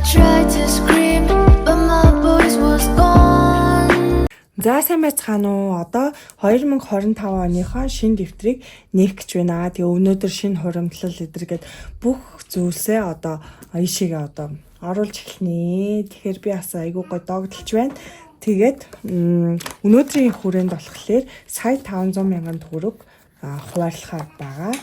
tried to scream, but my voice was gone. За сайн байцгаана уу? Одоо 2025 оныхоо шинэ дэвтрийг нээх гэж байна. Тэгээ өнөөдөр шинэ хуримтлал эдэргээд бүх зүйлсээ одоо ийшээгээ одоо оруулж эхэлнэ. Тэгэхээр би бас айгүй гой догдолж байна. Тэгээд өнөөдрийн хүрээнд болохоор сая 500 мянган төгрөг хуваарлахаар байгаа.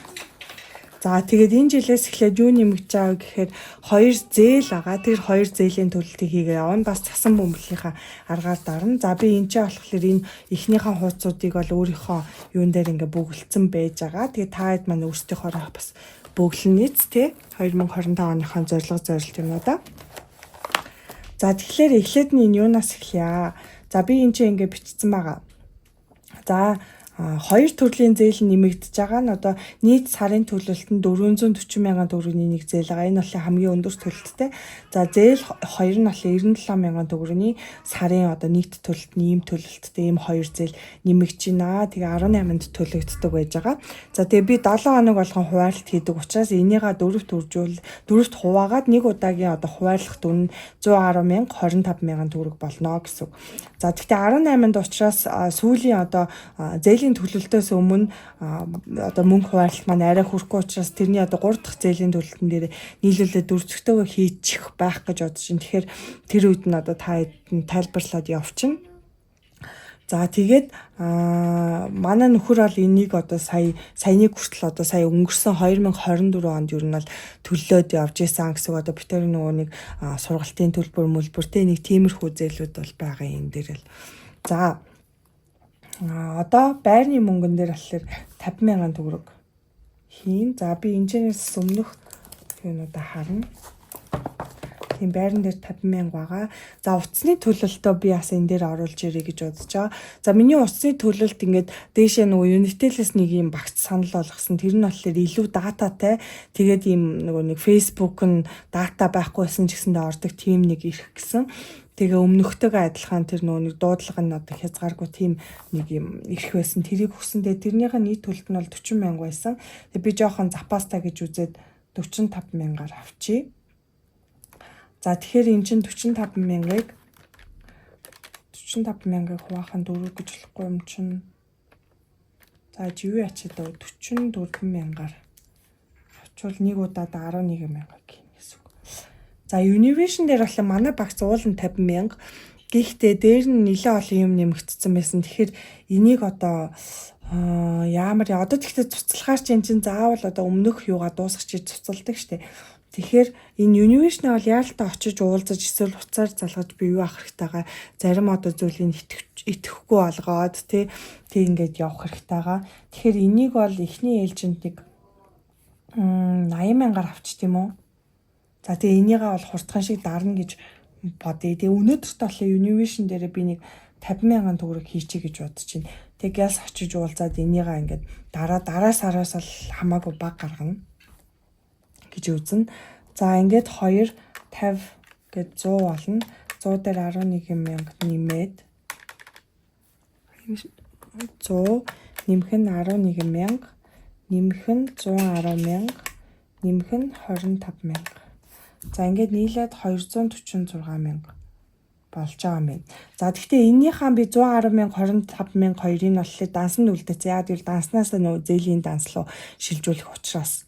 За тэгээд энэ жилээс эхлээд юу нэмэгдэж байгаа гэхээр 2 зээл байгаа. Тэр 2 зээлийн төлөлтийг хийгээ явна. Бас цасан бөмбөлийнхаа аргаар дарна. За би энэ ч болохоор энэ эхнийхээ хуудсуудыг бол өөрийнхөө юун дээр ингээ бүгэлдсэн байж байгаа. Тэгээд та хэд маань өөрсдийнхоороо бас бөглөнийц тий 2025 оныхон зорилт юм да. За тэгэхээр эхлээд нь энэ юунаас эхлэе. За би энэ чинь ингээ бичсэн байгаа. За хоёр төрлийн зээл нэмэгдэж байгаа нь одоо нийт сарын төлөлт нь 440 мянган төгрөгийн нэг зээл байгаа. Энэ бол хамгийн өндөр төлөлттэй. За зээл 2 нь бол 97 мянган төгрөгийн сарын одоо нийт төлөлт нь ийм төлөлттэй ийм хоёр зээл нэмэгдэж байна. Тэгээ 18-нд төлөгддөг байж байгаа. За тэгээ би 7 хоног болгон хуваарлт хийдэг учраас энийгээ дөрөвт хуваагаад нэг удаагийн одоо хуваарлах дүн 110 мянга 25 мянган төгрөг болно гэсэн. За тэгтээ 18-нд учраас сүүлийн одоо зээлийн төлөлтөөс өмнө одоо мөнгө хуваарлалт маань арай хүрэхгүй учраас тэрний одоо 3 дахь зээлийн төлөлтөн дээр нийлүүлээд 4 дахьтойгоо хийчих байх гэж бодож байна. Тэгэхээр тэр үед нь одоо та тайлбарлаад явчихна. За тэгээд манай нөхөр бол энийг одоо саяны хүртэл одоо сая өнгөрсөн 2024 онд юу нь бол төлөөд явж исэн гэсэн одоо битэр нөгөө нэг сургалтын төлбөр мөлбөртэй нэг тиймэрхүү зээлүүд бол байгаа юм дээр л. За одоо байрны мөнгөн дээр болохоор 50 мянган төгрөг хийн. За би энэчнээс өмнөх юунуудаа харна. Тийм байран дээр 50 мянга байгаа. За утасны төлөлтөө би бас энэ дээр оруулж ирээ гэж бодож байгаа. За миний утасны төлөлт ингээд дээшээ нөгөө Unitel-с нэг юм багц санал болгосон. Тэр нь болохоор илүү дататай. Тэгээд ийм нөгөө нэг Facebook нь дата байхгүйсэн ч гэсэндээ ордог тийм нэг ирэх гэсэн. Тэгээ өмнөхтэйгээ адилхан тэр нөгөө нэг дуудлага нь одоо хязгааргүй тийм нэг юм ирэх байсан. Тэрийг хүсэндээ тэрнийхээ нийт төлөлт нь бол 40 мянга байсан. Тэгээ би жоохон запастай гэж үзээд 45 мянгаар авчий. За тэгэхээр эн чинь 45 мянгаыг хуваахын 4 гэж болохгүй юм чинь. За юу ячаад 44 мянгаар авчвал нэг удаад 11 мянга гэх юм гэсэн үг. За Univision дээр болохоор манай багц уулын 50 мянга. Гэхдээ дээр нь нэлээд олон юм нэмэгдсэн байсан. Тэгэхээр энийг одоо одоо тэгтээ цуцлахаар чинь заавал одоо өмнөх юугаа дуусгачих цуцалдаг штэ. Тэгэхээр энэ Univision бол яалтаа очиж уулзаж эсвэл уцаар залгаж би юу авах хэрэгтэй байгаа. Зарим одоо зүйлийг итгэхгүй болгоод тэг ингээд явах хэрэгтэй байгаа. Тэгэхээр энийг бол эхний ээлжинд нэг 80 мянгаар авчих тийм үү? За тэгээ энийгээ бол хурдхан шиг дарна гэж бодъё. Тэгээ өнөөдөрт болохоор Univision дээр би нэг 50 мянган төгрөг хийчихье гэж бодож байна. Тэгээ гялс очиж уулзаад энийгээ ингээд дараа сараас л хамаагүй баг гаргана гэж үзнэ. За ингээд 2 50 гэж 100 болно. 100 дээр 11 мянга нэмээд 100 нэмэх нь 11 мянга, нэмэх нь 110 мянга, нэмэх нь 25 мянга. За ингээд нийлээд 246 мянга болж байгаа юм байна. За гэхдээ эннийхээ би 110 мянга 25 мянга хоёрыг нь болохоор дансанд үлдээсэн. Яг л данснаас нөгөө зээлийн данс руу шилжүүлэх учраас.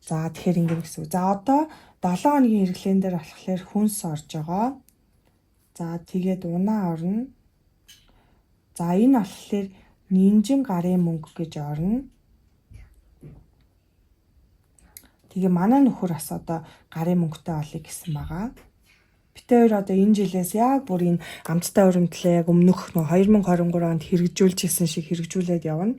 За тэгэхээр ингэ гэсэн. За одоо 7 хоногийн хэрэглэн дээр болохоор хүнс орж байгаа. За тэгээд унаа орно. За энэ болохоор нинжин гарын мөнгө гэж орно. Тэгээ манай нөхөр бас одоо гарын мөнгөтэй олъё гэсэн байгаа. Бид хоёр одоо энэ жилээс яг бүр энэ амттай урамтлаа яг өмнөх 2023 онд хэрэгжүүлж исэн шиг хэрэгжүүлээд явна.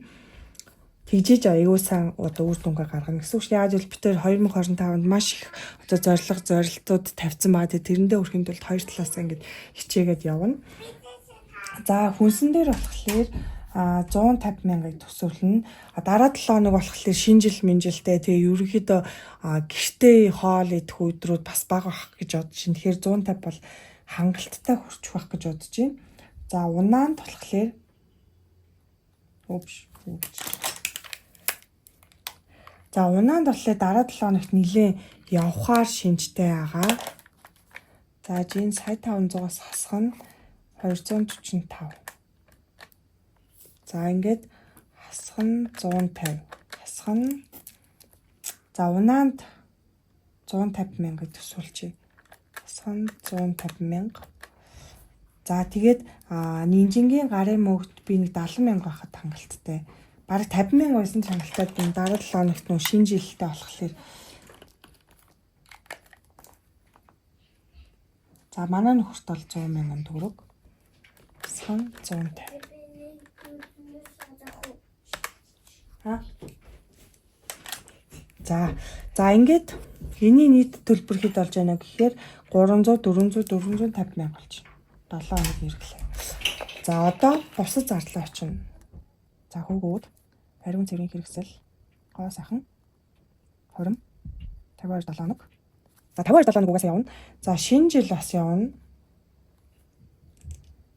Тэгжиж аюу сан одоо үр дүнгээ гаргана гэсэн үг. Яг л бид тэр 2025 онд маш их одоо зорилтууд тавьсан байгаа. Тэрэндээ хүрэхэд бол хоёр талаас ингээд хичээгээд явна. За хүнсэн дээр болохоор 150 мянгаыг төсөвлөнө. Дараа 7 хоног болохоор шинэ жил минжилтэй тэгээ ерөнхийдөө гэртээ хоол идэх өдрүүд бас бага байх гэж бодож байна. Тэгэхээр 150 бол хангалттай хүрчих байх гэж бодож байна. За унаанд болохоор За унаанд болохоор дараа 7 хоногт нэлээд явхаар шинжтэй байгаа. За жин сая 500-аас хасах нь 245. За ингээд хасах нь 150. Хасах нь за унаанд 150,000 төсөөлчихье. Хасах нь 150,000. За тэгээд нинжингийн гарын мөнгөд би нэг 70,000 байхад хангалттай. Бараг 50,000 байсан хангалттай дараа 7 хоногт нөө шинэ жилдээ болохоор. За манай нөхөрт бол 100,000 төгрөг. Сан 150. За ингээд энэний нийт төлбөр хэд болж байна гэхээр 300, 400, 450,000 болж байна. 7 хоног хэрэглээ. За одоо бусад зардал очино. За хөгөөд хариун цэврийн хэрэгсэл гоо сайхан хором 52 7 хоног. За 52 7 хоног угаасаа явна. За шинэ жил бас явна.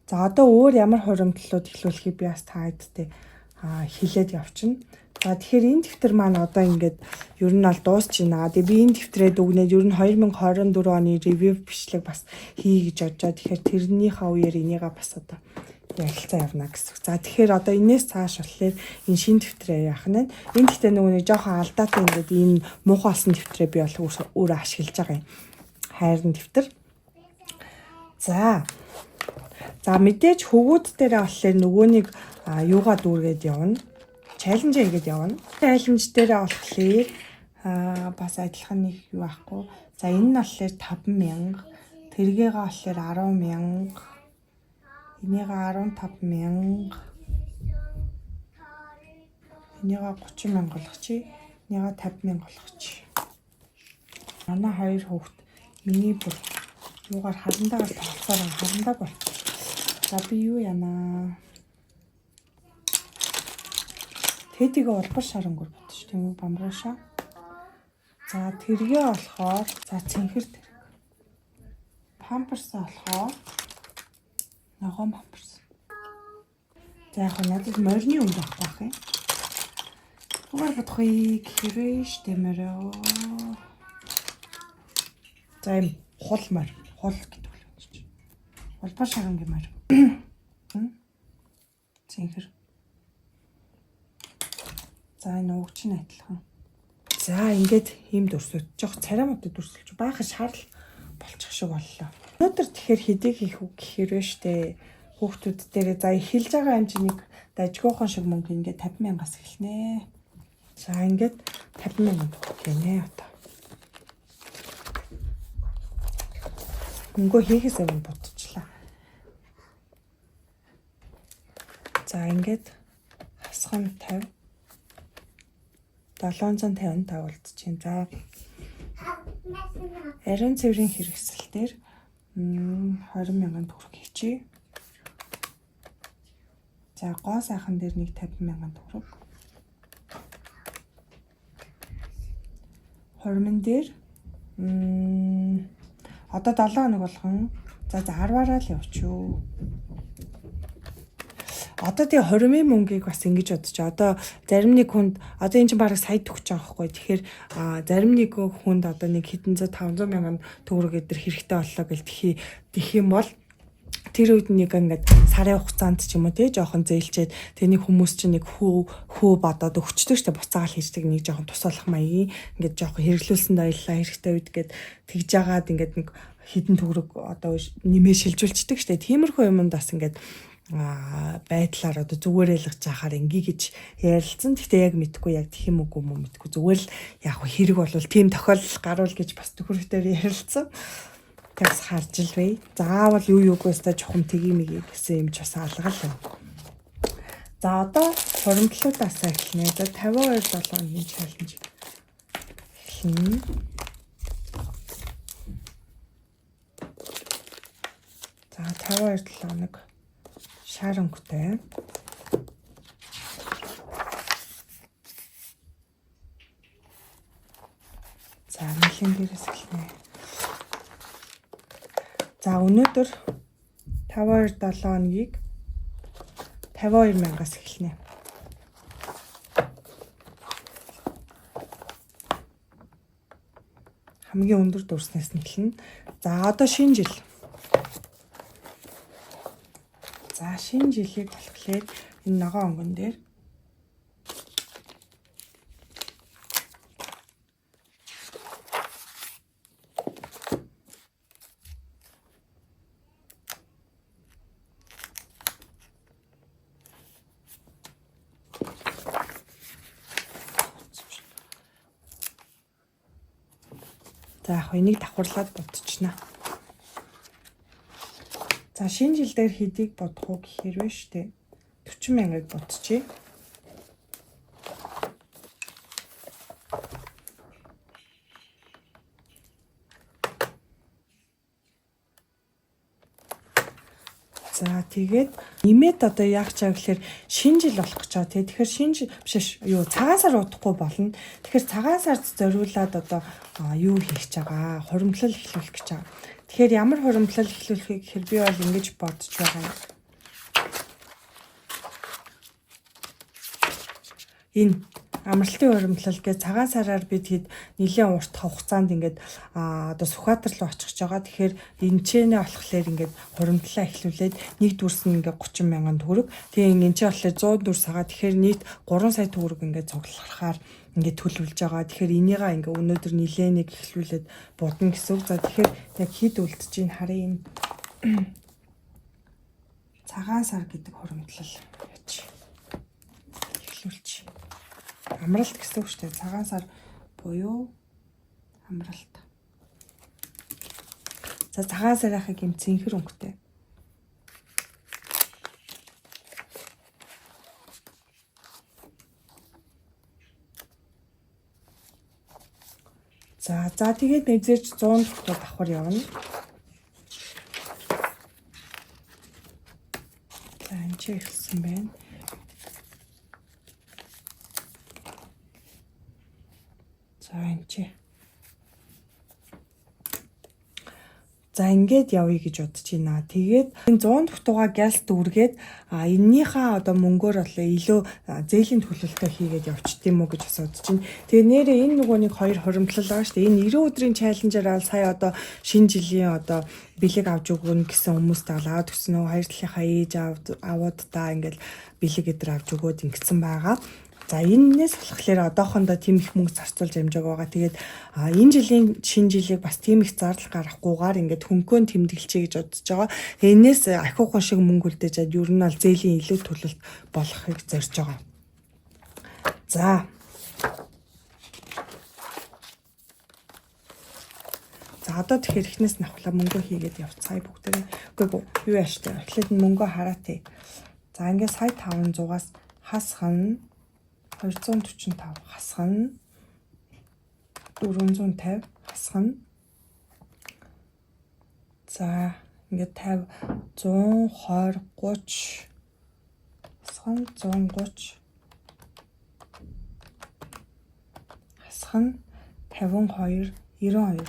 За одоо өөр ямар хуримтлалууд эхлүүлэхийг би бас та хэдтэй хэлээд явчихна. За тэгэхээр энэ дэвтэр маань одоо ингээд ер нь бол дуусч байна. Тэгээ би энэ дэвтрээ дүгнээд ер нь 2024 оны ревю бичлэг бас хий гэж бодож. Тэгэхээр тэрнийхээ үеэр энийгээ бас одоо ярилцаа явна гэсэн. За тэгэхээр одоо энэс цааш болохоор энэ шинэ дэвтрээ яах нь. Энэ дэвтрээ нөгөө нэг жоохон алдаатай ингээд энэ муухай болсон дэвтрээ би бол өөрөө ашиглаж байгаа юм. Хайрын дэвтэр. За мэдээж хөвгүүд дээрээ болохоор нөгөө нэг юугаа дүүргээд явна. Чаленж хийгээд явна. Чаленж дээрээ болохоор бас адилхан нэг юу аахгүй. За энэ нь болохоор 5,000. Тэргээгээ болохоор 10,000. Энийгээ 15,000. Энийгээ 30,000 болгочих. Энийгээ 50,000 болгочих. Манай хоёр хүүхэд миний бүр юугаар харандаагаар тоглохоор харандаа болчих. За би юу янаа. Тэдийг улбар шар өнгөр бодчих тийм үү бамруулшаа. За тэргээ болохоор за цэнхэр тэрэг. Памперс болохоор ногоон памперс. За яг надад морины өмд авах байх юм. Угаар бодохыг хэрвээ штэмэрөө. За юм хол морь. Хол гэдэг үг. Улбар шар өнгөр морь. Цэнхэр. За энэ угч нь адилхан. За ингээд ийм дүрсүүд жоох царамуудад дүрсэлж баахан шаарл болчих шиг боллоо. Өнөөдөр тэгэхээр хэдийг хийх үг гэхээр вэ штэ. Хүүхдүүд дээр за эхэлж байгаа хэмжээнийг дажгүйхан шиг мөнгө ингээд 50,000-аас эхэлнэ. За ингээд 50,000 гэнэ одоо. Мөнгө хийхээсээ өмнө бодчихлаа. За ингээд хасах нь 50 755 болчихжээ. За ариун цэврийн хэрэгсэл дээр 20,000 төгрөг хийчихье. За гоо сайхан дээр нэг 50,000 төгрөг. Хормон дээр одоо 7 хоног болгон за 10-аараа л явчихё. Одоо тэгээ хормын мөнгийг бас ингэж бодчих. Одоо зарим нэг хүнд одоо энэ чинь бараг сая төгч байгаа хгүй. Тэгэхээр зарим нэг хүнд одоо нэг хэдэн зуун 500,000 төгрөг өдр хэрэгтэй боллоо гэж тэх юм бол тэр үед нэг ингээд сарын хугацаанд ч юм уу тий жоохон зээлчээд тэний хүмүүс чинь нэг хөө бодоод өгчдөг штэ буцаагаал хийждэг нэг жоохон тусалах маягийн ингээд жоохон хэрэглүүлсэн дайлаа хэрэгтэй үед гээд тэгж жагаад ингээд нэг хэдэн төгрөг одоо нэмээ шилжүүлчихдэг штэ. Тиймэрхүү юмд бас ингээд байдлаар одоо зүгээр ялгаж яхаар ингээ гэж ярилцсан. Гэхдээ яг мэдхгүй яг тэх юм үгүй юм мэдхгүй. Зүгээр л яг хэрэг болвол тийм тохиолдол гарвал гэж бас төхөрөгтөөр ярилцсан. Тэгс харж л бай. Заавал юу юугүйстэй чухам тгиймийг гэсэн юм ч бас алгал юм. За одоо хуримтлуудаас эхэлнэ. За 52 7-ны чаленж эхэлнэ. За 52 7 хоног шар өнгөтэй. За нэлийн дээрээс эхэлнэ. За өнөөдөр 52 7 хоногийг 52,000-аас эхэлнэ. хамгийн өндөр дүрснээс нь эхэлнэ. За одоо шинэ жил. За шинэ жилийг болохоор энэ ногоон өнгөн дээр за яг энийг давхарлаад бодчихно. За шинэ жил дээр хэдийг бодох уу гэхээр вэ штэ. 40,000-ыг бодчихъя. За тэгээд нэмээд одоо яах чаа гэхээр шинэ жил болох гэж байгаа. Тэгэхээр шинэ жил биш юу цагаан сар удахгүй болно. Тэгэхээр цагаан сард зориулаад одоо юу хийх гэж байгаа? Хуримтлал эхлүүлэх гэж байгаа. Тэгэхээр ямар хуримтлал эхлүүлэхийг гэхээр би бол ингэж бодож байгаа юм. Энэ амралтын хуримтлал гэж цагаан сараар бид хэд нэлээд урт хугацаанд ингээд одоо Сүхбаатар руу очих гэж байгаа. Тэгэхээр энэ чэнэ болохоор ингээд хуримтлалаа эхлүүлээд нэг дүрс нь ингээд 30,000 төгрөг. Тэгээ энэ ч болохоор 100 дүрс байгаа. Тэгэхээр нийт 3 сая төгрөг ингээд цуглахаар ингээд төлөвлөж байгаа. Тэгэхээр энийгээ ингээд өнөөдөр нэлээд нэг эхлүүлээд будна гэсэн үг. За тэгэхээр яг хэд үлдэж ийн харъя энэ цагаан сар гэдэг хуримтлал яач эхлүүлчих. Амралт гэсэн үг шүү дээ. Цагаан сар буюу амралт. За цагаан сарынхыг юм цэнхэр өнгөтэй. За тэгээд нэзэж 100 төгрөг давхар явна. За энэ ч ихсэн байна. За энэ чи. За ингээд явъя гэж бодож байна. Тэгээд энэ 100 төгтугаа галс дүүргээд эннийхээ одоо мөнгөөр болоо илүү зээлийн төлөвлөлтөө хийгээд явчих тийм үү гэж асуудож байна. Тэгээд нэрээ энэ нөгөө нэг хоёр хуримтлал байгаа шүү дээ. Энэ 90 өдрийн чаленжаар сая одоо шинэ жилийн одоо бэлэг авч өгнө гэсэн хүмүүст аваад өгсөн нөгөө хоёр талынхаа ээж авуудаа ингээд бэлэг эдэр авч өгөөд ингэсэн байгаа. За энэс болохоор одоохондоо тийм их мөнгө зарцуулж амжааг байгаа. Тэгээд энэ жилийн шинэ жилийг бас тийм их зардал гарахгүйгээр ингээд хөнгөөн тэмдэглэчээ гэж бодож байгаа. Энэс ахиухан шиг мөнгө үлдээж ер нь бол зээлийн илүү төлөлт болохыг зорж байгаа. За. За одоо тэгэхээр эхнээс нь авахлаа мөнгө хийгээд явцгаая бүгдээ. Үгүй юу яаштай. Эхлээд мөнгө хараатай. За ингээд сая 500-аас хасах 245 хасах 450 хасах. За ингээд 50 120 30 хасах 130 хасах 52 92.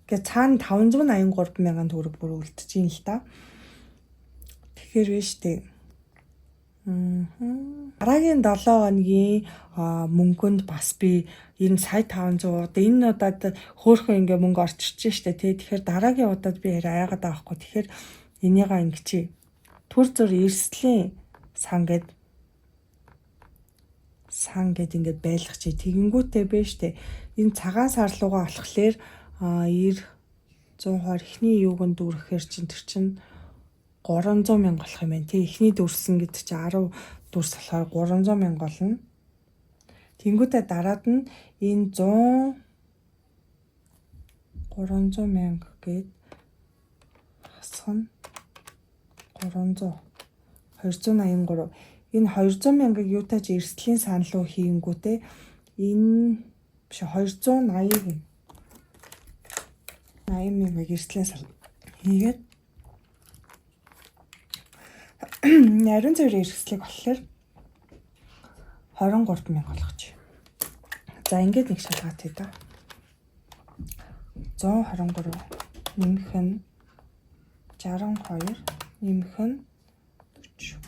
Ингээд цаана 583,000 төгрөг бүр үлдэж ийн л та. Тэгэхээр биш үү? Дараагийн 7 хоногийн мөнгөнд бас би энэ сая 500 одоо энэ удаад хөөхөн ингээ мөнгө орчирч штэ тий. Тэгэхээр дараагийн удаад би яагаад авахгүй. Тэгэхээр энийгээ ингэчи. Түр зур эрсдлийн сан гэд ингээд байлгах чи тэгэнгүүтээ бэ штэ. Энэ цагаан сар руугаа болохлээр 90 120 эхний юуг нь дүүрэхээр чин тэр чин 300,000 болох юм байна. Тэ эхний дүрсэн гэдэг чинь 10 дүрс болохоор 300,000 болно. Тэнгүүтээ дараад нь энэ 300,000 гээд хасах нь 300 283. Энэ 200,000-ыг юутаж эрсдлийн сан руу хийнгүүтээ энэ биш 280-ыг 80,000-ыг эрсдлийн сан хийгээд нарийн цэврийн эрсдлийг болохоор 23,000 болгож. За ингээд нэг шалгаатай да. 123 нэмэх нь 62 нэмэх нь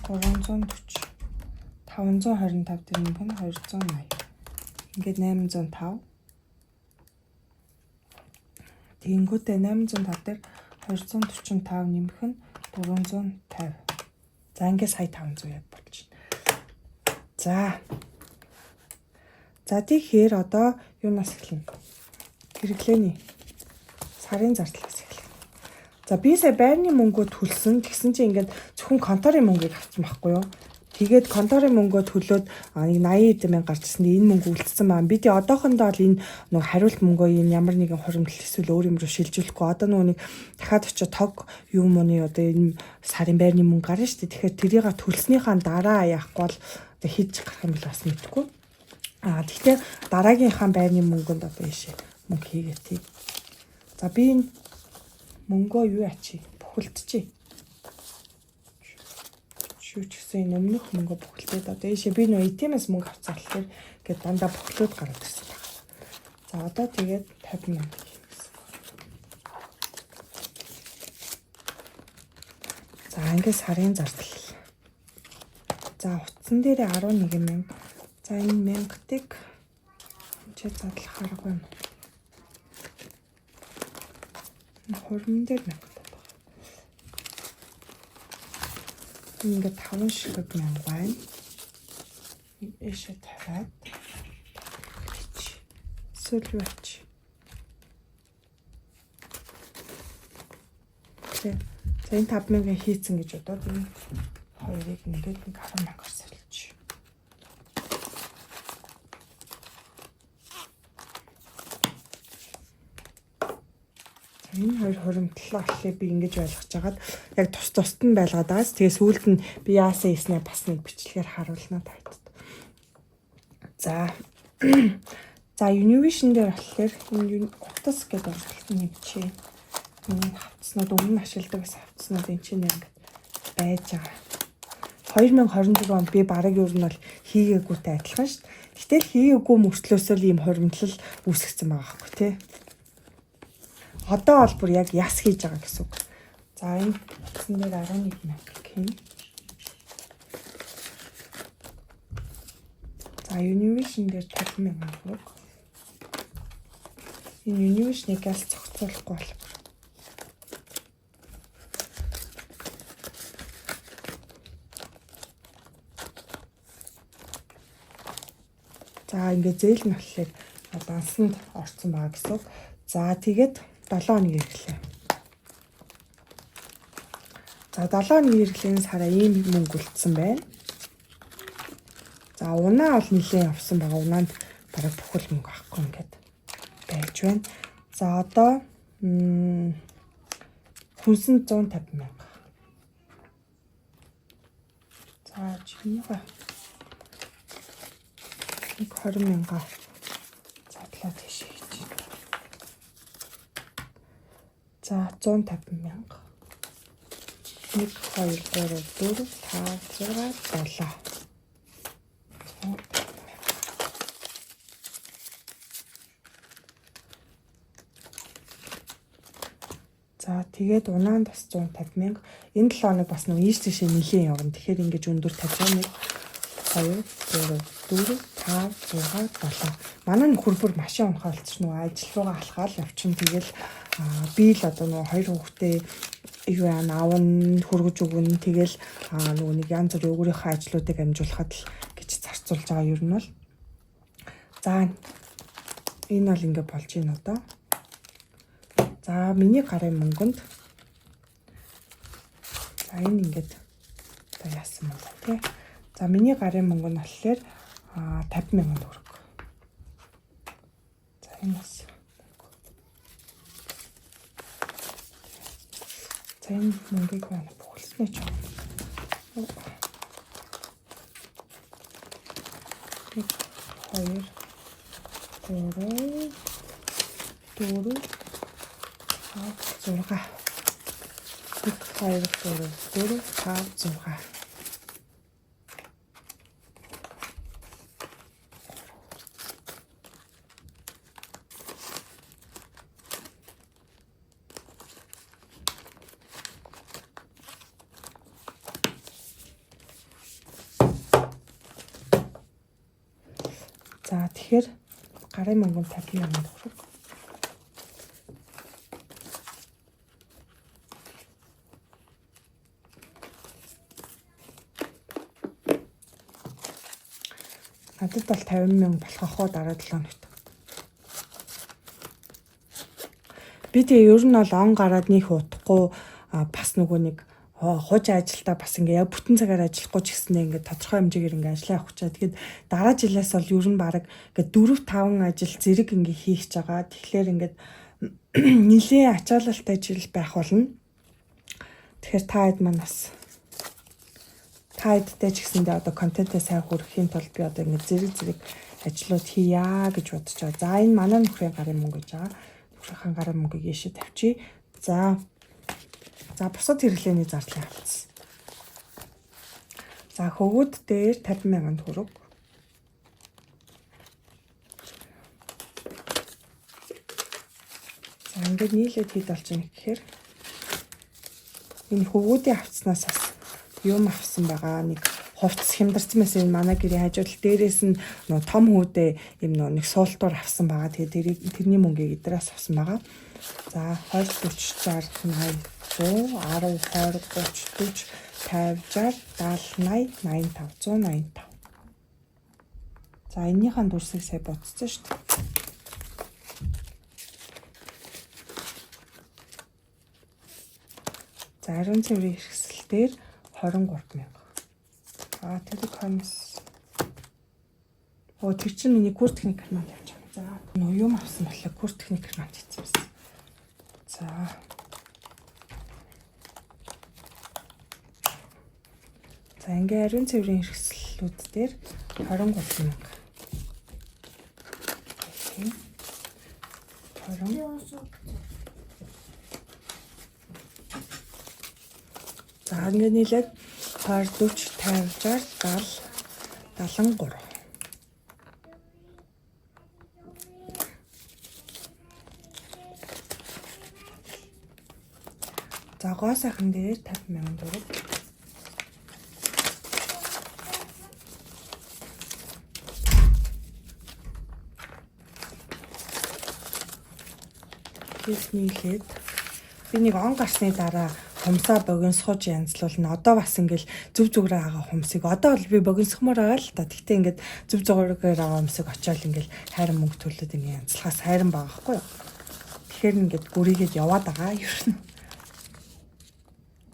40 340 525 дээр нэмэх нь 280. Ингээд 805 Тэгэнгүүтээ 805 дээр 245 нэмэх нь 450. За ингээд сая 500 яг болж байна. За тэгэхээр одоо юунаас эхэлнэ? Хэрэглээний сарын зардлаас эхэлнэ. За би сая байрны мөнгөө төлсөн. Тэгсэн чинь ингээд зөвхөн конторын мөнгийг авсан байхгүй юу? Тэгээд конторын мөнгөө төлөөд 80,000 гарчсан. Энэ мөнгө үлдсэн байна. Би тэгээ одоохондоо л энэ нэг хариулт мөнгөө энэ ямар нэгэн хуримтлал эсвэл өөр юм руу шилжүүлэхгүй. Одоо нэг дахиад очиж тог юм уу одоо энэ сарын байрны мөнгө гарна шүү дээ. Тэгэхээр тэрийг төлснийхаа дараа яахгүй бол одоо хийж гарах юм бол бас мэдэхгүй. Гэхдээ дараагийнхаа байрны мөнгөнд одоо ийшээ мөнгө хийгээтэй. За би энэ мөнгөө юу ячи? Бүхэлдчихье. Ч гэсэн өмнөх мөнгө бүхэлдээд одоо ийшээ би нөө ATM-ээс мөнгө авцсан болохоор ингээд дандаа бүхлүүд гараад ирсэн байна. За одоо тэгээд 50,000 хийсэн. За ингээд сарын зардал. За утсан дээрээ 11,000. За энэ 1000-ыг чи задлах арга байна. Хурман дээр 1000 байна. Ингээд 5 ширхэг 1000 байна. Эшэ тавиад. Сүүлвэч. За энэ 5,000 хийцэн гэж бодоод энэ хоёрыг ингээд 10,000-аар солилчих. Энэ хоёр хуримтлал болохоор би ингэж ойлгож байгаад яг тус-тусд нь байлгаад байгаас. Тэгээ сүүлд нь би яасан ийснэ бас нэг бичлэгээр харуулна тагтд. За Univision дээр болохоор энэ утас гэдэг урсгалт нэг чи энэ хавцснууд өмнө ашигладаг гэсэн хавцснууд энэ чинь ингээд байж байгаа. 2024 онд би бараг юу нь бол хийгээгүйтэй адилхан шүү дээ. Гэтэл хийгээгүй мөртлөөсөө л ийм хуримтлал үүсгэсэн байгаа байхгүй тий. Одоо бол бүр яг яс хийж байгаа гэсэн үг. За энэ утсан дээр 11,000 гэх юм. За Univision дээр 50,000 төгрөг. Энэ Univision-ыг аль зохицуулахгүй бол. За ингээд зээл нь болохоор бансанд орсон байгаа гэсэн үг. За тэгээд 7 хоног ирэхлээ. За 7 хоног ирэхлээр сараа ийм мөнгө үлдсэн байна. За унаа бол нэлээд явсан байгаа. Унаанд бараг бүхэл мөнгө авахгүй ингээд байж байна. За одоо хүнсэнд 150,000. За чинийхээ 20,000 задлаа тийш хийж. За 150,000. 1 2 3 4 5 6 7. За тэгээд унаанд бас 150,000. Энэ 7 хоног бас нэг ийш тийшээ нэлээд явна. Тэгэхээр ингэж өндөр 51 2 3 4 5 6 7. Манай нөхөр машин унахаа болчихно. Ажил руугаа алхаал явчихна. Тэгэл би л одоо нөгөө хоёр хүүхдээ юу аавн хөргөж өгнө. Тэгэл нөгөө нэг янз бүрийн өөрийнхөө ажлуудыг амжуулахад л гэж зарцуулж байгаа юм нь бол. За энэ бол ингэ болж байна одоо. За миний гарын мөнгөнд за энэ ингээд одоо яасан юм бэ те. За миний гарын мөнгө нь болохоор 50,000 төгрөг. За энэ бас. За энэ мөнгийг байна бүхэлснээ ч. 1 2 3 4 6 1 2 3 4 5 6. За тэгэхээр гарын мөнгөнд 50,000 төгрөг. Надад бол 50,000 болох ах дараа 7 хоногт. Би тэгээ ер нь бол он гараад нөх удахгүй бас нөгөө нэг хууч ажилдаа бас ингээ яг бүтэн цагаар ажиллахгүй ч гэснээ ингээ тодорхой хэмжээгээр ингээ ажиллаа явах чаа. Тэгэхээр дараа жилээс бол ер нь баг ингээ 4-5 ажил зэрэг ингээ хийх гэж байгаа. Тэгэхээр ингээ нилийн ачаалалтай жил байх болно. Тэгэхээр та хэд маань бас та хэдтэй ч гэсэндээ одоо контентээ сайн хүргэхийн тулд би одоо ингээ зэрэг ажлууд хийя гэж бодож байгаа. За энэ манай нөхрийн гарын мөнгө гэж байгаа. Нөхрийн гарын мөнгөийг ийшээ тавьчих. За бусад хэрэглээний зардал авчихсан. За хөвгүүд дээр 50,000 төгрөг. За ингээд нийлээд хэд болж байна гэхээр энэ хөвгүүдийн авцснаас бас юм авсан байгаа. Нэг хувцас хямдарсан байсан энэ манай гэрийн хажууд дээрээс нь нөө том хүүдээ юм нөө нэг суултуур авсан байгаа. Тэгээ тэрний мөнгийг эдрээс авсан байгаа. За 20 40 60 80 100 10 20 30 40 50 60 70 80 85 185. За эннийхэн дүрсийг сая бодсон шүү дээ. За ариун цэврийн хэрэгсэл дээр 23,000. Тэр комс. Тэр чинь миний курс техник маань явж байгаа. За нөө юм авсан болохоор курс техник маань хийсэн байсан. За ингээ ариун цэврийн хэрэгслүүд дээр 23,000. За ингээ нийлээд 20 40 50 60 70 73. За гоо сайхан дээр 50,000 төгрөг. Нийлээд би нэг он гарсны дараа хумсаа богиносгож янзлуулна. Одоо бас ингээл зүв зүгрээ байгаа хумсыг одоо бол би богиносгомоор байгаа л та. Тэгтээ ингээд зүв зүгрээр байгаа хумсыг очиод ингээл хайран мөнгө төлөөд ингээ янзлахаас хайран байгаа хгүй юу. Тэгэхээр ингээд гүрийгээд яваад байгаа ер нь.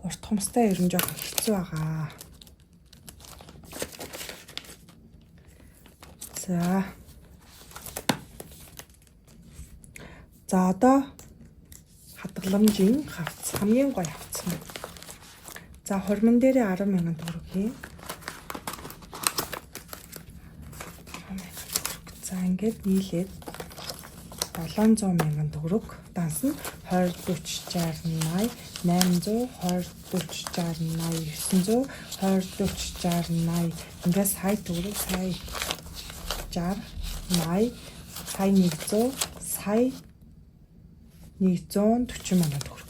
Урт хумстай ер нь жоохон хэцүү байгаа. За одоо хадгаламжийн хавц хамгийн гоё хавцсан. За хормон дээрээ 10,000 төгрөг хий. За ингээд нийлээд 700,000 төгрөг. Данс нь 20 40 60 80 800 20 40 60 80 900 20 40 60 80 ингээс хай төгрөг сая 60 80 сая 100 сая 140,000 төгрөг.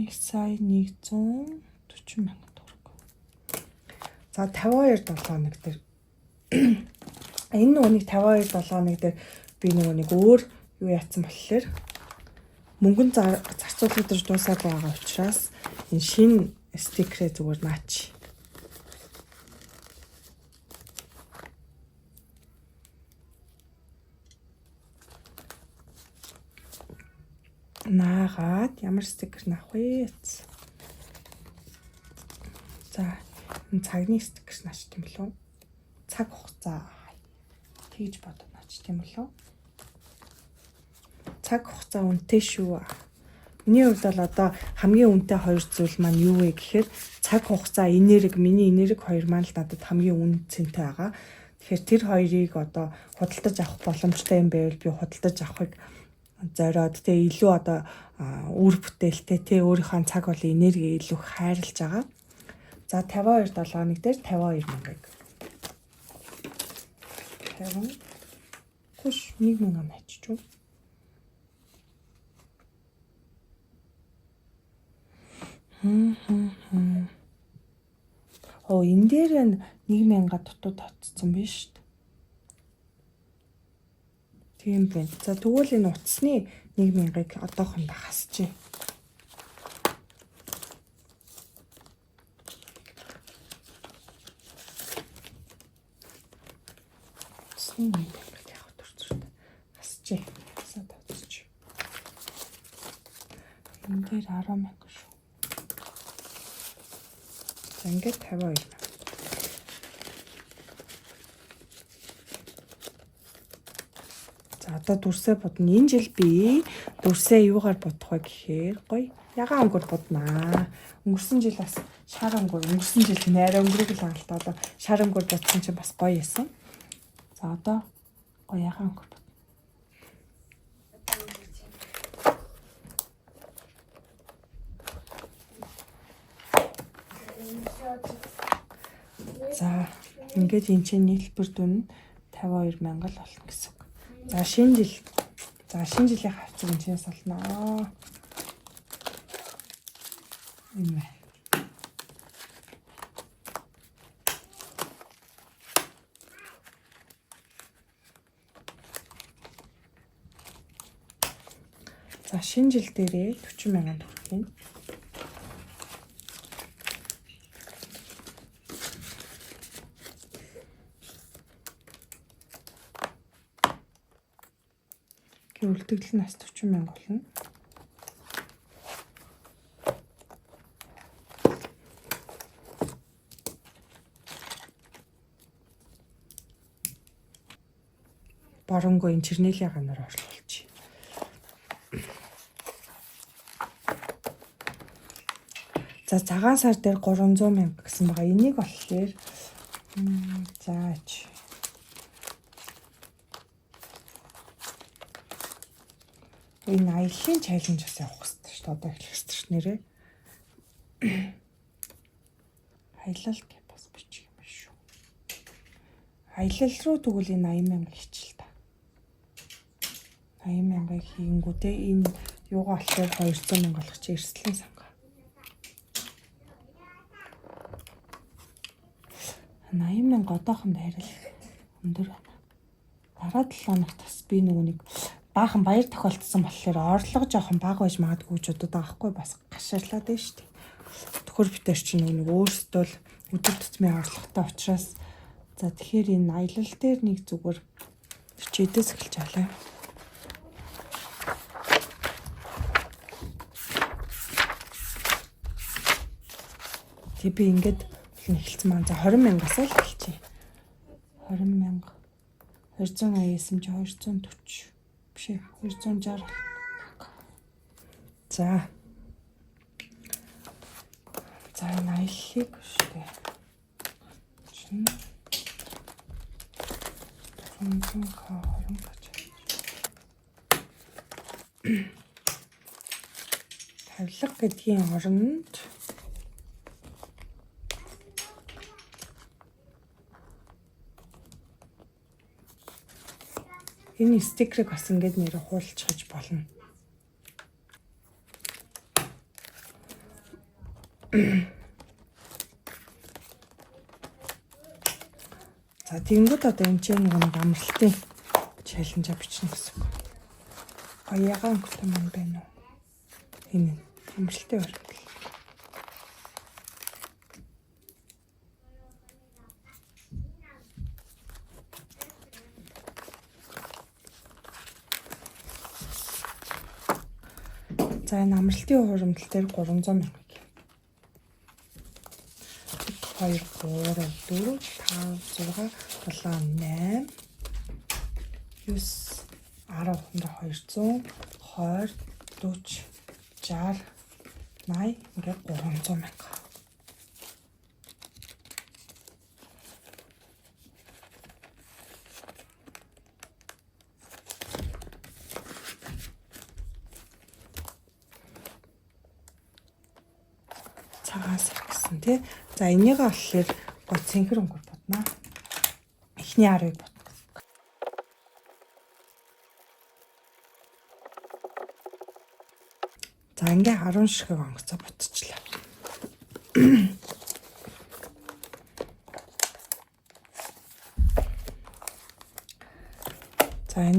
Сая 140,000 төгрөг. За 52 7 хоног дээр энэ нүг 52 7 хоног дээр би нэг өөр юу яатсан болохоор мөнгөн зарцуулах гэж дуусаагүй байгаа учраас энэ шинэ стикерээ зүгээр наач. Наагаад ямар стикер наах вэ? За энэ цагны стикер наач тийм болов уу? Цаг хугацаа тэгж бодоод наач тийм болов уу? Цаг хугацаа үнэтэй шүү. Миний хувьд бол одоо хамгийн үнэтэй хоёр зүйл маань юу вэ гэхээр цаг хугацаа, энерги, миний энерги хоёр маань л надад хамгийн үнэ цэнтэй байгаа. Тэгэхээр тэр хоёрыг одоо худалдаж авах боломжтой юм байвал би худалдаж авахыг зориод тэгээ илүү одоо үр бүтээлтэй тэ өөрийнхөө цаг болон энерги илүү хайрлаж байгаа. За 52 7 хоног дээр 52,000. 50 Хүш 1,000 ачиж. Энэ дээр 1,000 дутуу татсан биз шүү дээ. Тийм байна. За тэгвэл энэ утасны 1000-ыг одоохондоо хасчээ. Утасны 1000-ыг яг төрчөрд хасчээ. Хасаад авчих. Энэ дээр 10,000 шүү. За ингээд 52,000. Одоо дүрсээ бодно. Энэ жил би дүрсээ юугаар бодох вэ гэхээр гоё ягаан өнгөр боднаа. Өнгөрсөн жил бас шар өнгөр, өнгөрсөн жил нойроо өнгөрөг л хаалтаа. Одоо шар өнгөр бодсон чинь бас гоё байсан. За одоо гоё ягаан өнгөр бодно. За ингээд энэ чинь нийлбэр дүн 52,000 л болно гэсэн. За шинэ жилийн хавцыг энэ чинь солноо. Энэ. За шинэ жил дээрээ 40,000 төгрөг юм. Үлдэгдэл нас 40,000 болно. Боронго энэ чернэлийн ганаар орлуулчих. За цагаан сар дээр 300,000 гэсэн байгаа. Энийг болохоор зааж энэ аяллаа чаленж бас явах хэрэгтэй шүү дээ. Одоо эхлэх хэрэгтэй ш нэрээ. Аялал гэж бас бичих юм шүү. Аялал руу тэгвэл энэ 80,000 хичээл та. 80,000-ыг хийнгүүтээ энэ юугаа болохоор 200,000 болох чи эрсдлийн санга. 80,000 одоохондоо харил өндөр байна. Дараа 7 хоногт бас би нэг баахан баяр тохиолдсон болохоор орлого жоохон бага байж магадгүй ч удаа аахгүй бас гашаарлаад байна шүү дээ. Төхөр битэр чинь нэг өөрсдөө л өдөр тутмын орлоготой учраас за тэгэхээр энэ аялал дээр нэг зүгээр 40-дээс эхэлж авлаа. Тэг би ингээд эхэлсэн маань за 20,000-аас л эхэлчихье. 20,000 289 чи 240 биш 260. За энэ аяллыг штэ. Чин 20 гэж. Тавилга гэдгийн оронд энэ стикерыг бас ингээд нэр хуулчихж болно. За тэгэнгүүт одоо энэ чинь нэг амралтын чаленж бичнэ гэсэн үг. Ягаан өнгөтэй маань байна уу? Энэ амралтын өртөл. За энэ амралтын хуримтлал дээр 300,000. 2 3 4 5 6 7 8 9 10 200 20 40 60 80 ингээд 300,000. Цагаас гэсэн тий. За энийг болохоор гол цэнхэр өнгөр боднаа. Эхний 10-ыг бодно. За ингээ 10 ширхэг онгоцоо ботчлаа. За энэ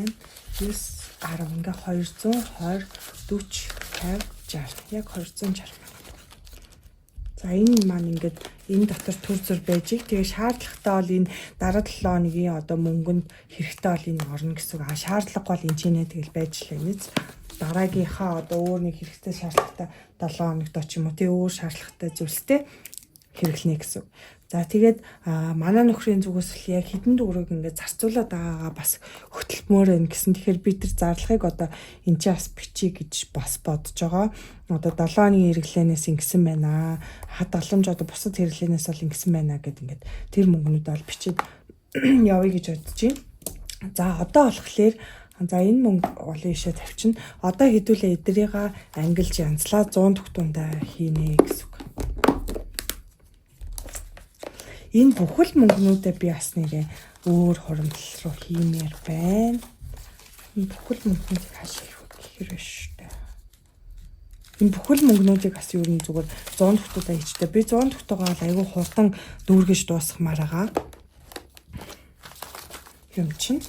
9 10 ингээ 220 40 50 60 яг 260 мянга. За энэ маань ингээд энэ дотор төр зөр байж иг. Тэгээ шаардлагатай бол энэ дараа 7 хоногийн одоо мөнгөнд хэрэгтэй бол энэ орно гэсэн үг. Шаардлагагүй бол энэ чинээ тэгэл байж л байныз. Дараагийнхаа одоо өөр нэг хэрэгтэй шаардлагатай 7 хоногт ч юм уу тий өөр шаардлагатай зүйлстэй хэрэглэнэ гэсэн үг. За тэгээд манай нөхрийн зүгээс л яг хідэн төгрөг ингээд зарцуулаад байгаагаа бас хөтөлмөр байна гэсэн. Тэгэхээр бид нар зарлагыг одоо энэ ч бас бичиж гэж бас бодож байгаа. Одоо 7 хоногийн хэрэглэнээс ингэсэн байна. Хадгаламж одоо бусад хэрэглэнээс бол ингэсэн байна гэд ингээд тэр мөнгнүүдээ бол бичиж явъя гэж бодож байна. За одоо болохоор за энэ мөнгө олон ишээ тавьчихна. Одоо хэдүүлээ эдрийг ангилж янзлаа 100 төгтөндөө хийнэ гэсэн үг. Энэ бүхэл мөнгнүүдээ би бас нэрээ өөр хуримтлал руу хиймээр байна. Энэ бүхэл мөнгнүүдийг хаашаа хийх хэрэгтэй. Энэ бүхэл мөнгнүүдийг бас юу нэг зүгээр 100 төгтөдөө хийчтэй. Би 100 төгтөөгөө бол айгүй хурдан дүүргэж дуусгамаар байгаа. Юм чинь.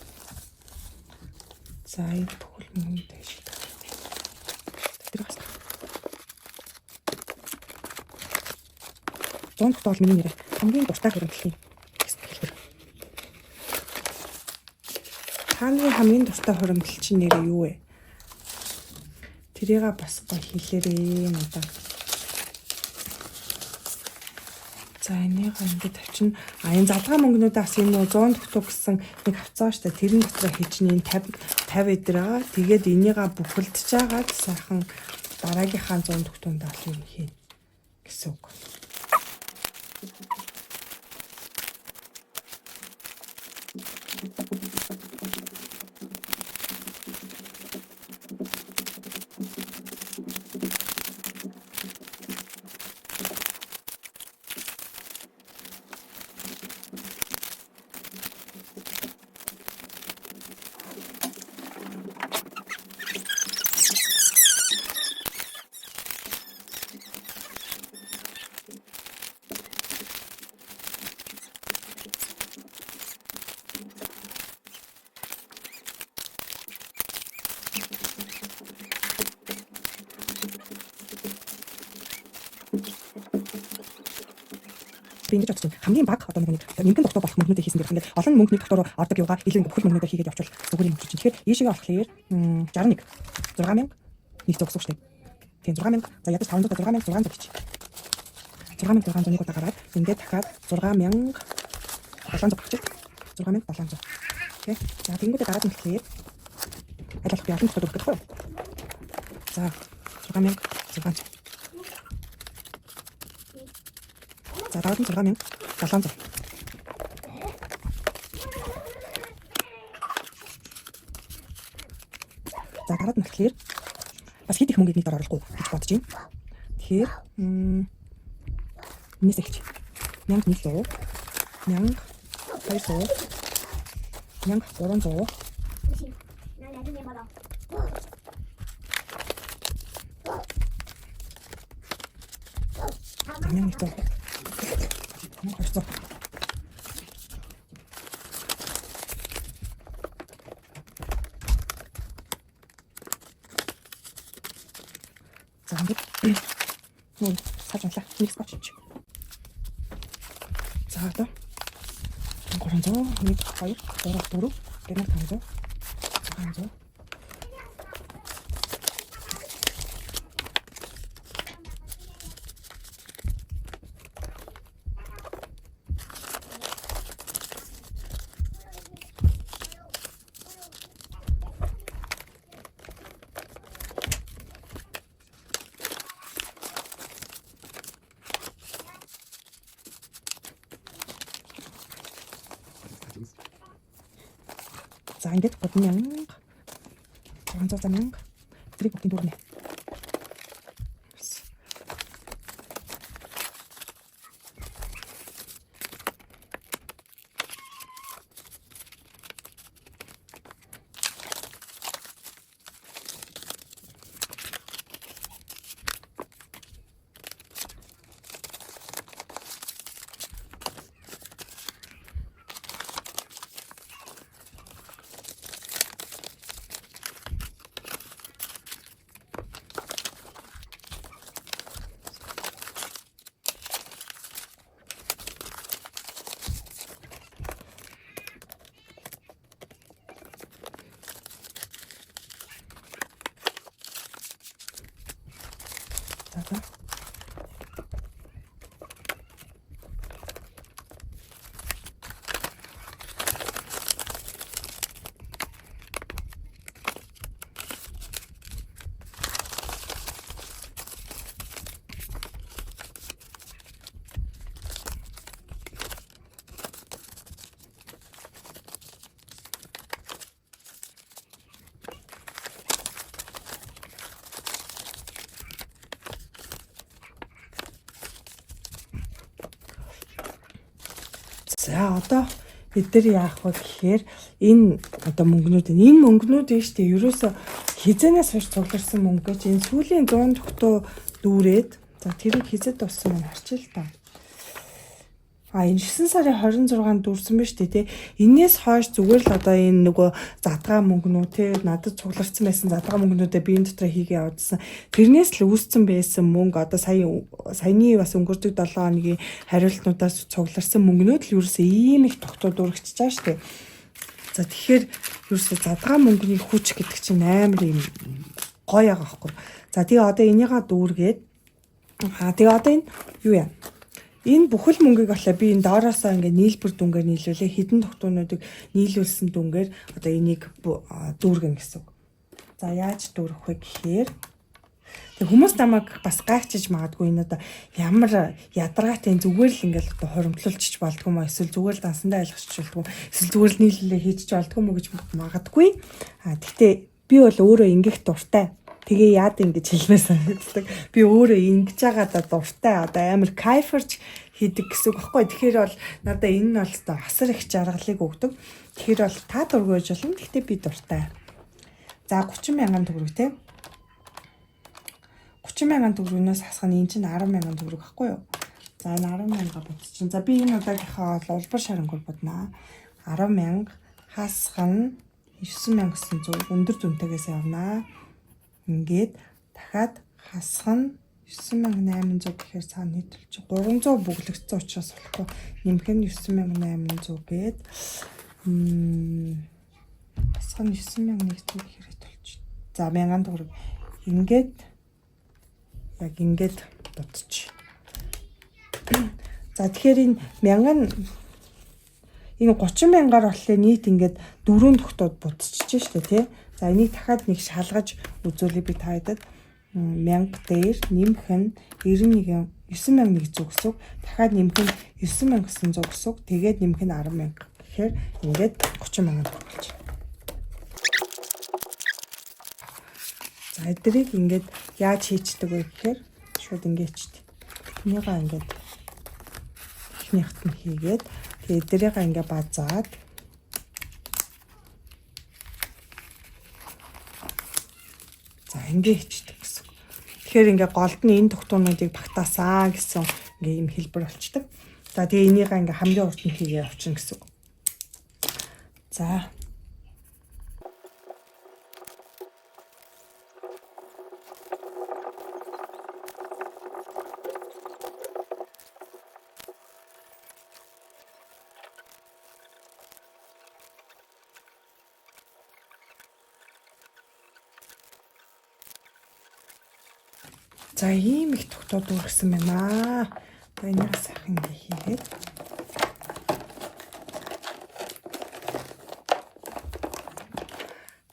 За энэ бүхэл мөнгнүүдээ хийдэг. Тэр бас 100 төгтөө бол миний нэрээ хамгийн дуртай хуримтлал юм. Таны хамгийн дуртай хуримтлал чинь нэрээ юу вэ? Тэрийг бас гоё хэлээрээ надад. За энийг ингээд тавьчихна. Энэ залгаа мөнгнүүдээ бас энэ 100 төгтөө гэсэн нэг авцаа штэ. Тэрэн дотроо хийчихнэ. Энэ 50 эдэр байгаа. Тэгээд энийг бүхэлдэж байгаа сайхан дараагийнхаа 100 төгтөөнд алыг хийнэ гэсэн үг. Би ингэж бодсон. Хамгийн баг одоо нэг нэмгэн тогтоо болох мөнгнүүдийг хийсэн гэх ингээд олон мөнгөний тогтоо руу ордог юугаа илүү бүхэл мөнгнүүдээр хийгээд явуул зүгээр юм чинь. Тэгэхээр ийшээгээ болохоор 61 6000 нэг зөв шүү дээ. Тийм 6000. За ядаж 500 6600 гэж. 6600-ыг удаа гараад ингээд дахиад 6700 гарч 6700. Окей. За тэнгүүдээ дараад нь болохоор аль болох би олон тогтоо өгөх гэхгүй. За 6600. За дараад нь 6700. За дараад нь болохоор бас хэд их мөнгө эдний дараа оруулахгүй гэж бодож байна. Тэгэхээр энэс ихч 1100 1200 1300 난 나중에 받아. 그냥 있어. 너무 맛있어. 자, 이제 사줄래? 믹스 맞추지. 자, 또 고른저, 믹 가위, 도로, 깨나 당저, 당저. За ингээд 3000 600,000 зэрэг бүгдийн дүүрнэ. За. За одоо бид нар яах вэ гэхээр энэ одоо мөнгнүүд нь шүү дээ. Ерөөсө хизэнээс хойш цугларсан мөнгө гэж энэ сүүлийн 100 тогтоо дүүрээд за тэрийг хизээд болсон юм харчил та. Энэ 9 сарын 26-нд дүүрсэн ба шүү дээ тий. Энээс хойш зүгээр л одоо энэ нөгөө задгаа мөнгнүүд тий надад цугларсан байсан задгаа мөнгнүүдээ биеийн дотор хийгээ явуулсан. Тэрнээс л үүссэн байсан мөнгө одоо саяны бас өнгөрдөг 7 хоногийн хариултнуудаас цугларсан мөнгнүүд л ерөөсөө ийм их тогтоо дүүрэгчж байгаа шүү дээ. За тэгэхээр ерөөсөө задгаа мөнгөний хүч гэдэг чинь амар юм гоё байгаа байхгүй. За тэгээ одоо энийгээ дүүргээд тэгээ одоо энэ юу яа? Энэ бүхэл мөнгийг болоо би энэ доороосоо ингээд нийлбэр дүнгээр нийлүүлээ. Хідэн тогтоонуудыг нийлүүлсэн дүнгээр одоо энийг дүүргэн гэсэн үг. За яаж дүүрэх вэ гэхээр тэг хүмүүс намайг бас гайхчиж магадгүй энэ одоо ямар ядаргаатай зүгээр л ингээд одоо хоримтлуулчих болдгоо мó эсвэл зүгээр л дансандаа ойлгочих болдгоо эсвэл зүгээр л нийлүүлээ хийчих болдгоо мó гэж магадгүй. Гэхдээ би бол өөрөө ингэх дуртай. Тэгээ яад ингэж хэлмээр санагддаг. Би өөрөө ингэж байгаадаа дуртай. Одоо амар кайфорч хийдэг гэсэн үг байхгүй. Тэгэхээр бол надаа энэ нь бол одоо асар их жаргалыг өгдөг. Тэгэхээр бол та дургуйж болно. Гэхдээ би дуртай. За 30,000 төгрөг те. 30,000 төгрөгнөөс хасах нь энэ чинь 10,000 төгрөг байхгүй юу? За энэ 10,000 бодчих. За би энэ удаагийнхаа улбар шарангүй бодноо. 10,000 хасах нь 9,900 өндөр дүнтэйгээс явнаа. Ингээд дахиад хасах нь 9,800 гэхээр цаана нийтэлж 300 бүглэгдсэн учраас болохгүй нэмэх нь 9,800 гээд хасах нь 9,100 гэхээр толж. За 1000 төгрөг. Ингээд яг ингээд бодчих. За тэгэхээр энэ 30,000-аар болохоор нийт ингээд 4 тогтоод будчихж штэ тий. За энийг дахиад нэг шалгаж үзүүлээ би таадад 1000 дээр нэмэх нь 9,100 гэсэн үг. Дахиад нэмэх нь 9,900 гэсэн үг. Тэгээд нэмэх нь 10,000. Тэгэхээр ингээд 30,000 болж байна. Эдрийг ингээд яаж хийчдэг вэ гэхээр шууд ингээд хийдэг. Энийгээ ингээд ихнийхт нь хийгээд тэгээ эдрийг ингээд базаад за ингээд хийчдэг гэсэн. Тэгэхээр ингээд голд нь энэ тогтоонуудыг багтаасаа гэсэн ингээд юм хэлбэр болчдөг. За тэгээ энийгээ ингээд хамгийн урд нь хийгээ явуулчихна гэсэн. За За ийм их тогтоод үргэсэн байна. За энийг сайхан ингээ хийгээд.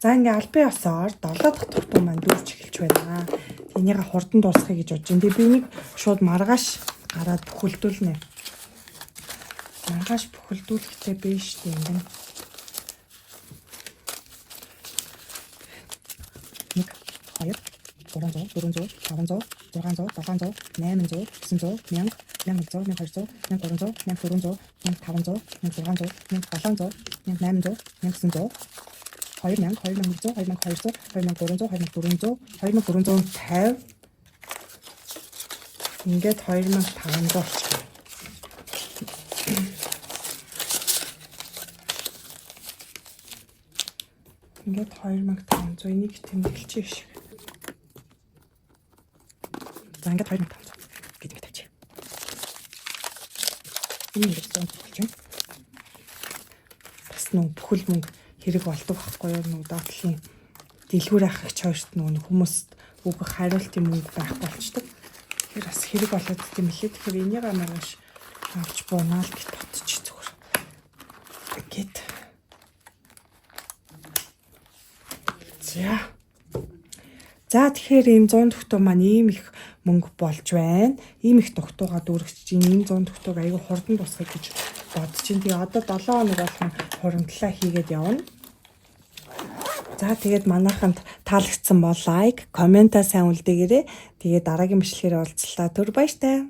За ингээ албан ёсоор 7 дахь тогтоо маань дүүрч эхэлж байна. Энийг хурдан дуусгахыг гэж бодож байна. Тэгээ би нэг шууд маргааш гараад бүхэлдүүлнэ. Маргааш бүхэлдүүлэхтэй биш тийм юм. 1 2 300, 400, 500, 600, 700, 800, 900, 1000, 1100, 1200, 1300, 1400, 1500, 1600, 1700, 1800, 1900, 2000, 2100, 2200, 2400, 2400, 2450 ингээд 2500 болчихно. Ингээд 2500 энийг тэмдэглэчих шиг. За ингээд 2500 гэдэг тавьчих. Энэ их зон болж байна. Бас нөө бүхэл мөнгө хэрэг болдог байхгүй юу? Нөө доотлын дэлгүүр ахих чойрт нөө хүмүүст өгөх хариултын мөнгө байх болчдөг. Тэгэхээр бас хэрэг болоод тийм лээ. Тэгэхээр энийг маргааш авч буунаал гэж бодчих зүгээр. Ингээд. За тэгэхээр ийм 100 тогтоо маань ийм их мөнгө болж байна. Ийм их тогтоогоо дүүргэж чинь ийм 100 тогтоог аягүй хурдан тусгах гэж бодож чинь. Тэгээ одоо 7 хоног болгон хуримтлаа хийгээд явна. За тэгээд манайханд таалагдсан бол лайк, комментаа сайн үлдээгээрэй. Тэгээд дараагийн бичлэгээр уулзлаа. Түр баяртай.